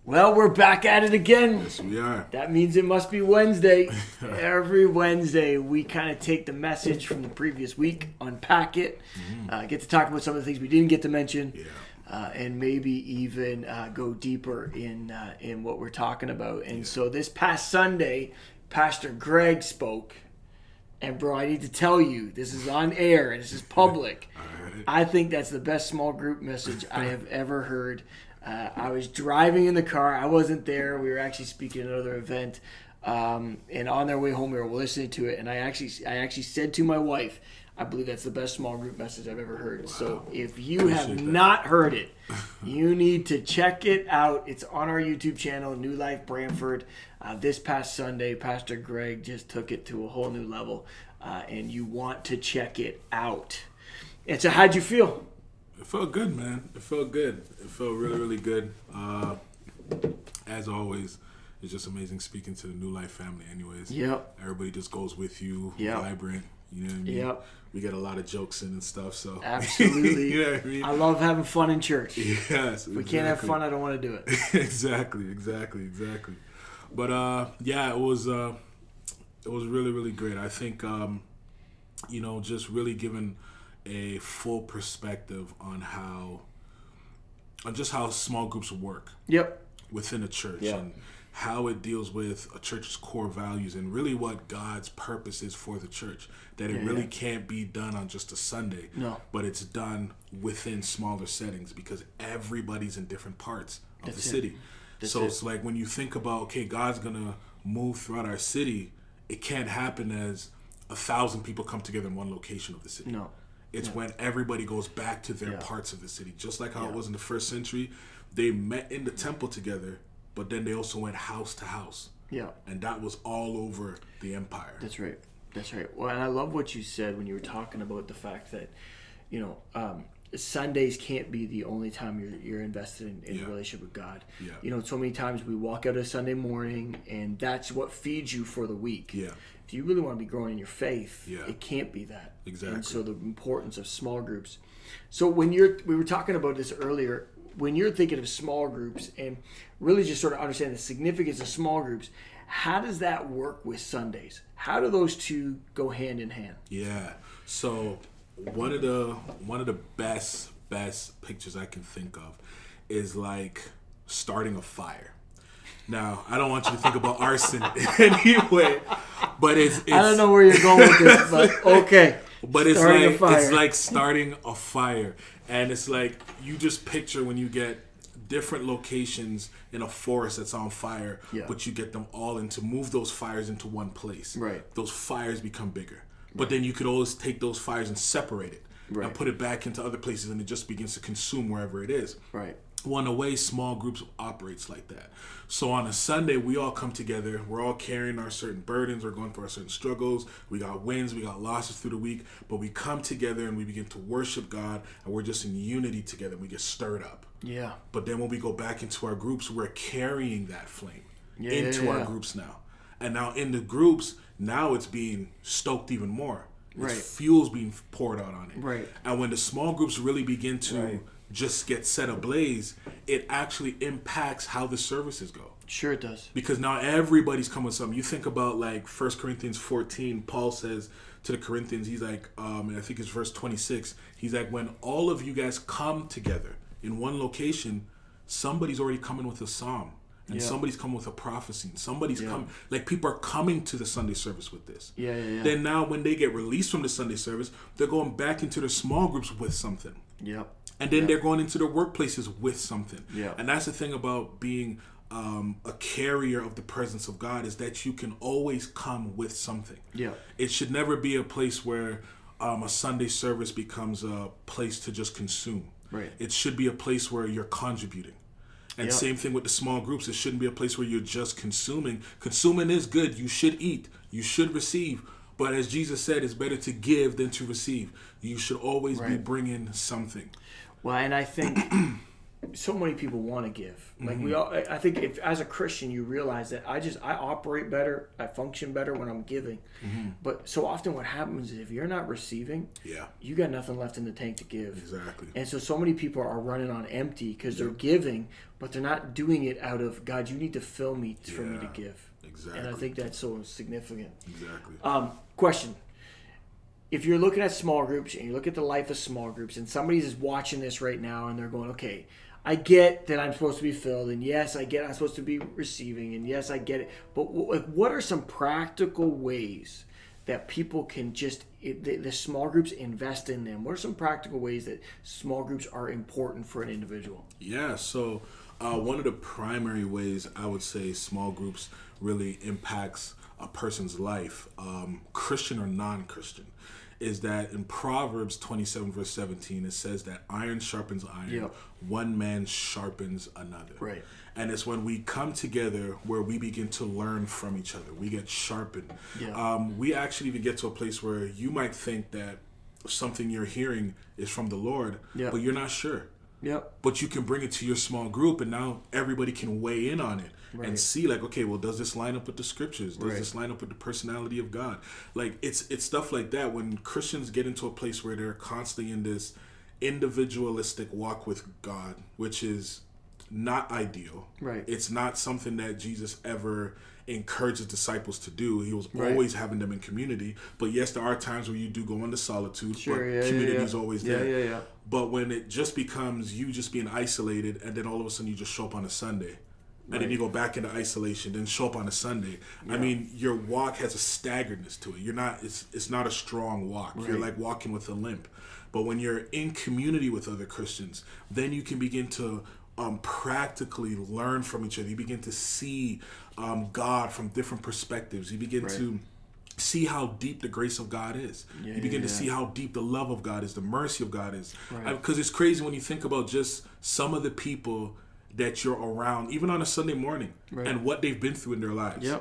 Well, we're back at it again. Yes, we are. That means it must be Wednesday. Every Wednesday, we kind of take the message from the previous week, unpack it, get to talk about some of the things we didn't get to mention, and maybe even go deeper in what we're talking about. And so this past Sunday, Pastor Greg spoke. And bro, I need to tell you, this is on air and this is public. Right. I think that's the best small group message I have ever heard. I was driving in the car. I wasn't there. We were actually speaking at another event. And on their way home, we were listening to it. And I actually said to my wife, I believe that's the best small group message I've ever heard. Wow. So if you have not heard it, you need to check it out. It's on our YouTube channel, New Life Brantford. This past Sunday, Pastor Greg just took it to a whole new level. And you want to check it out. And so how'd you feel? It felt good, man. It felt good. It felt really, really good. As always, it's just amazing speaking to the New Life family anyways. Yep. Everybody just goes with you, vibrant. You know what I mean? Yep. We get a lot of jokes in and stuff. So absolutely. You know what I mean? I love having fun in church. Yes. If we can't have fun, I don't want to do it. Exactly. But it was really, really great. I think just really giving a full perspective on how small groups work. Yep. Within a church and how it deals with a church's core values and really what God's purpose is for the church. That it really can't be done on just a Sunday, but it's done within smaller settings because everybody's in different parts of the city. It's like when you think about, okay, God's going to move throughout our city, it can't happen as 1,000 people come together in one location of the city. No. It's when everybody goes back to their parts of the city. Just like how it was in the first century, they met in the temple together, but then they also went house to house. Yeah. And that was all over the empire. That's right. Well, and I love what you said when you were talking about the fact that, Sundays can't be the only time you're invested in a relationship with God. Yeah. So many times we walk out a Sunday morning and that's what feeds you for the week. Yeah. If you really want to be growing in your faith, it can't be that. Exactly. And so the importance of small groups. So we were talking about this earlier, when you're thinking of small groups and really just sort of understand the significance of small groups, how does that work with Sundays? How do those two go hand in hand? Yeah. So one of the best pictures I can think of is like starting a fire. Now, I don't want you to think about arson anyway, but it's I don't know where you're going with this, but okay. But it's like starting a fire, and it's like you just picture when you get different locations in a forest that's on fire, but you get them all move those fires into one place. Right. Those fires become bigger. But then you could always take those fires and separate it and put it back into other places, and it just begins to consume wherever it is. Right. Well, in a way, small groups operates like that. So on a Sunday, we all come together. We're all carrying our certain burdens. We're going through our certain struggles. We got wins. We got losses through the week. But we come together and we begin to worship God. And we're just in unity together. We get stirred up. Yeah. But then when we go back into our groups, we're carrying that flame into our groups now. And now in the groups, now it's being stoked even more. Fuel's being poured out on it. Right. And when the small groups really begin to just get set ablaze, it actually impacts how the services go. Sure it does. Because now everybody's coming with something. You think about like 1 Corinthians 14, Paul says to the Corinthians, he's like, and I think it's verse 26, he's like, when all of you guys come together in one location, somebody's already coming with a psalm. And somebody's coming with a prophecy. And somebody's coming. Like, people are coming to the Sunday service with this. Yeah. Then now when they get released from the Sunday service, they're going back into their small groups with something. Yep. And then they're going into their workplaces with something. Yeah. And that's the thing about being a carrier of the presence of God, is that you can always come with something. Yeah. It should never be a place where a Sunday service becomes a place to just consume. Right. It should be a place where you're contributing. And same thing with the small groups. It shouldn't be a place where you're just consuming. Consuming is good. You should eat. You should receive. But as Jesus said, it's better to give than to receive. You should always be bringing something. Well, and I think so many people want to give. Like we all, I think if as a Christian you realize that I operate better, I function better when I'm giving. But so often what happens is if you're not receiving, you got nothing left in the tank to give. Exactly. And so many people are running on empty because they're giving, but they're not doing it out of God. You need to fill me for me to give. Exactly. And I think that's so significant. Exactly. Question. If you're looking at small groups and you look at the life of small groups and somebody's watching this right now and they're going, okay, I get that I'm supposed to be filled, and yes, I get I'm supposed to be receiving, and yes, I get it. But what are some practical ways that people can just, the small groups invest in them? What are some practical ways that small groups are important for an individual? Yeah, so one of the primary ways I would say small groups really impacts a person's life, Christian or non-Christian, is that in Proverbs 27 verse 17 it says that iron sharpens iron, one man sharpens another. Right. And it's when we come together where we begin to learn from each other. We get sharpened. We actually even get to a place where you might think that something you're hearing is from the Lord, but you're not sure. But you can bring it to your small group, and now everybody can weigh in on it and see, like, okay, well, does this line up with the scriptures? Does this line up with the personality of God? Like, it's stuff like that. When Christians get into a place where they're constantly in this individualistic walk with God, which is not ideal. It's not something that Jesus ever encouraged disciples to do. He was always having them in community. But yes, there are times where you do go into solitude, but community is always there. But when it just becomes you just being isolated, and then all of a sudden you just show up on a Sunday, and then you go back into isolation, then show up on a Sunday. I mean, your walk has a staggeredness to it. You're not. It's not a strong walk. You're like walking with a limp. But when you're in community with other Christians, then you can begin to practically learn from each other. You begin to see God from different perspectives. You begin to see how deep the grace of God is. You begin to see how deep the love of God is, the mercy of God is. Because it's crazy when you think about just some of the people that you're around, even on a Sunday morning, and what they've been through in their lives.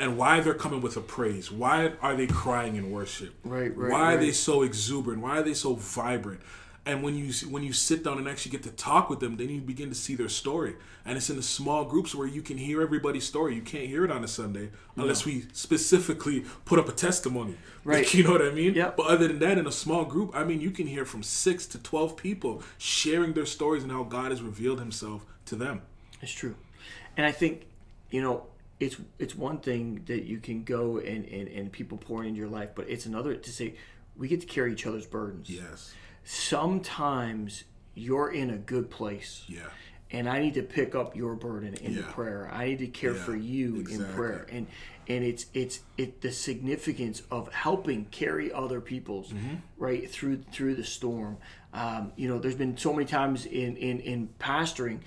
And why they're coming with a praise. Why are they crying in worship? Why are they so exuberant? Why are they so vibrant? And when you sit down and actually get to talk with them, then you begin to see their story. And it's in the small groups where you can hear everybody's story. You can't hear it on a Sunday unless we specifically put up a testimony. Like, you know what I mean? But other than that, in a small group, I mean, you can hear from 6 to 12 people sharing their stories and how God has revealed himself to them. It's true. And I think, it's one thing that you can go and people pour into your life, but it's another to say we get to carry each other's burdens. Sometimes you're in a good place. And I need to pick up your burden in the prayer. I need to care for you in prayer. And it's the significance of helping carry other people's right through the storm. There's been so many times in pastoring,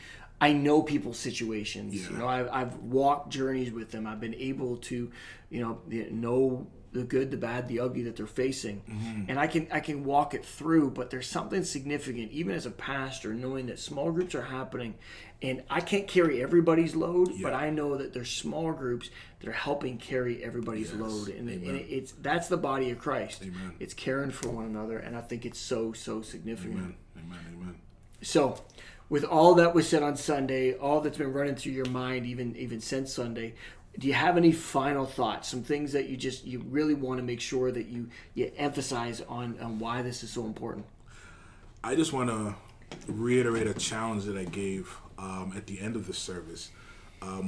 I know people's situations. I've walked journeys with them. I've been able to, know the good, the bad, the ugly that they're facing, and I can walk it through. But there's something significant, even as a pastor, knowing that small groups are happening, and I can't carry everybody's load, but I know that there's small groups that are helping carry everybody's load, and that's the body of Christ. It's caring for one another, and I think it's so significant. Amen. So, with all that was said on Sunday, all that's been running through your mind, even since Sunday, do you have any final thoughts? Some things that you really want to make sure that you emphasize on why this is so important? I just want to reiterate a challenge that I gave at the end of the service,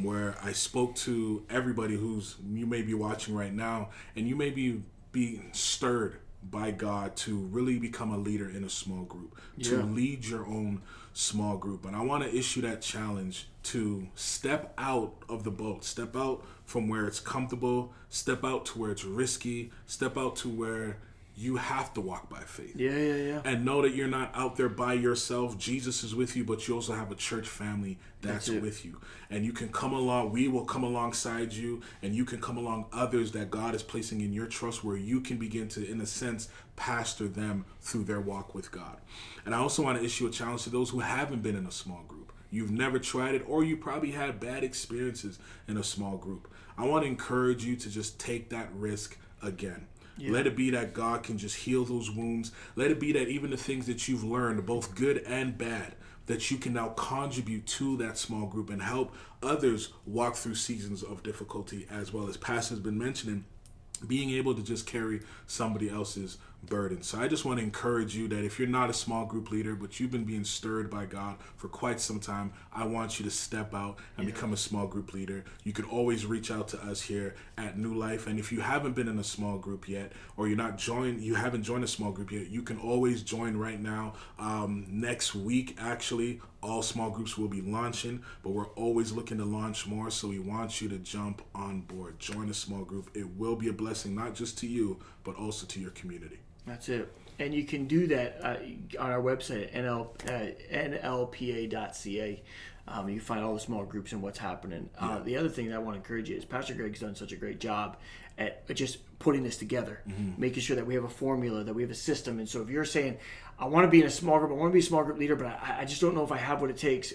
where I spoke to everybody you may be watching right now, and you may be stirred by God to really become a leader in a small group, to lead your own small group. And I want to issue that challenge to step out of the boat, step out from where it's comfortable, step out to where it's risky, step out to where you have to walk by faith. And know that you're not out there by yourself. Jesus is with you, but you also have a church family that's with you. And you can come along, we will come alongside you, and you can come along others that God is placing in your trust, where you can begin to, in a sense, pastor them through their walk with God. And I also want to issue a challenge to those who haven't been in a small group. You've never tried it, or you probably had bad experiences in a small group. I want to encourage you to just take that risk again. Let it be that God can just heal those wounds. Let it be that even the things that you've learned, both good and bad, that you can now contribute to that small group and help others walk through seasons of difficulty, as well as Pastor's been mentioning, being able to just carry somebody else's burden. So I just want to encourage you that if you're not a small group leader, but you've been being stirred by God for quite some time, I want you to step out and become a small group leader. You can always reach out to us here at New Life. And if you haven't been in a small group yet, or you haven't joined a small group yet, you can always join right now. Next week, actually, all small groups will be launching, but we're always looking to launch more, so we want you to jump on board. Join a small group. It will be a blessing, not just to you, but also to your community. That's it. And you can do that on our website, nlpa.ca. You can find all the small groups and what's happening. The other thing that I want to encourage you is Pastor Greg's done such a great job at just putting this together, making sure that we have a formula, that we have a system. And so if you're saying, I want to be in a small group, I want to be a small group leader, but I just don't know if I have what it takes,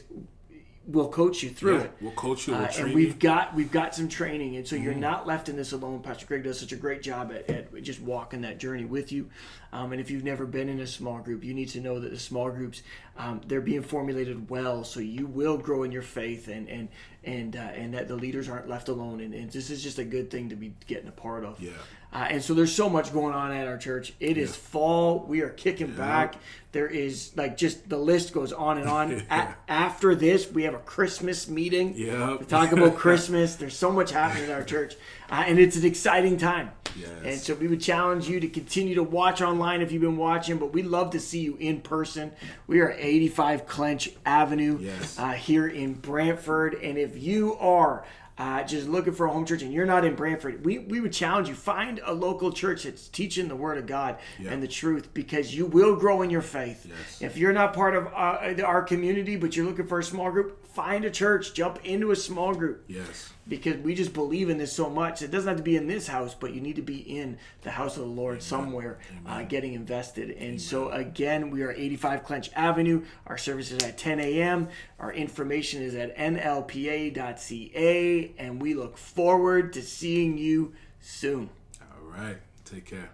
we'll coach you through it. We'll coach you. We'll train and we've got some training, and so you're not left in this alone. Pastor Greg does such a great job at just walking that journey with you. And if you've never been in a small group, you need to know that the small groups, they're being formulated well, so you will grow in your faith, and that the leaders aren't left alone. And this is just a good thing to be getting a part of. Yeah. And so there's so much going on at our church. It is fall. We are kicking back. There is just the list goes on and on. After this, we have a Christmas meeting to talk about Christmas. There's so much happening in our church. And it's an exciting time. Yes. And so we would challenge you to continue to watch online if you've been watching, but we'd love to see you in person. We are at 85 Clench Avenue here in Brantford. And if you are just looking for a home church and you're not in Brantford, we would challenge you, find a local church that's teaching the Word of God and the truth, because you will grow in your faith. Yes. If you're not part of our community, but you're looking for a small group, find a church, jump into a small group. Yes. Because we just believe in this so much. It doesn't have to be in this house, but you need to be in the house of the Lord somewhere, getting invested. And so, again, we are 85 Clench Avenue. Our service is at 10 a.m. Our information is at nlpa.ca. And we look forward to seeing you soon. All right. Take care.